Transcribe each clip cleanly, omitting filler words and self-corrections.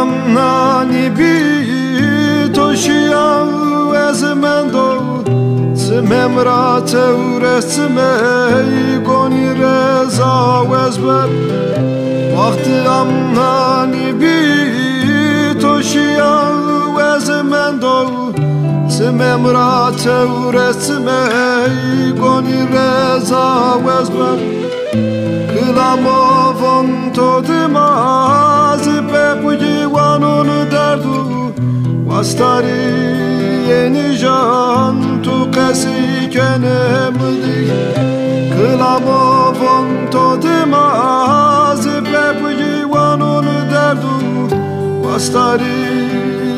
amnani bi toshia ezmendo Memra tevresme goni reza wezber Vakti amnani bi toshia wezmendo Memra tevresme goni reza wezber Kılamovon todimaz Pepuji vanon derdu Vastari yeni jan tu kesi kenemdi Kılamovon todimaz Pepuji vanon derdu Vastari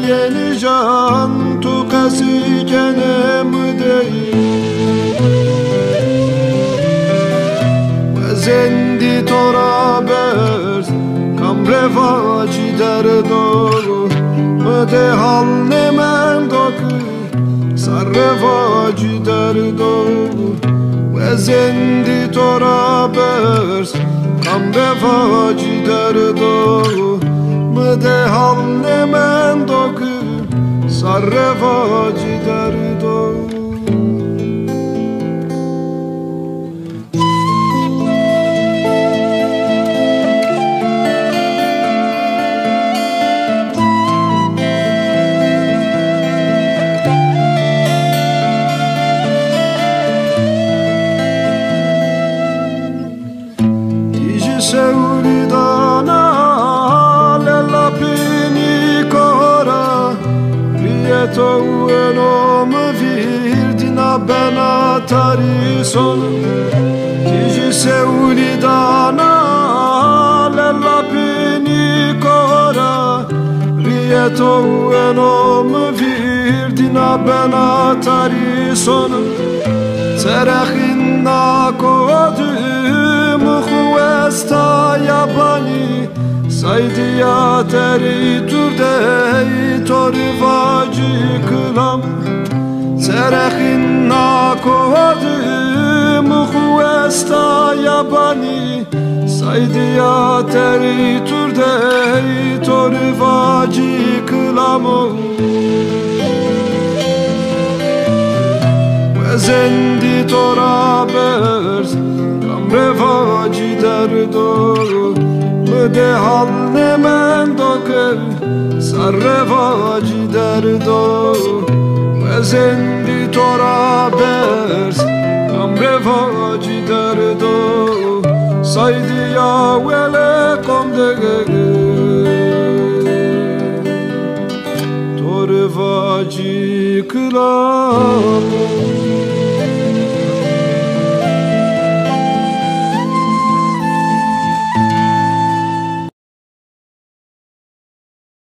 yeni jan tu kesi kenemdi Zendi torabers kamrevaci derdo Mede hal nemen doku sarrevaci derdo Zendi torabers kamrevaci derdo Mede hal nemen doku sarrevaci derdo Seuridana lella pinicora Rieto enom virdina bena tarison Tiji seuridana lella pinicora Rieto enom virdina bena tarison Terechinna kodum Esta yabani saydiya teri turdey torvaci kılam Terechinna kodim esta yabani saydiya teri turdey torvaci kılam Zendi torabers kamrevaci derdo Mede hal nemen doker sarrevaci derdo Zendi torabers kamrevaci derdo Saydi ya vele komdege torvaci kılam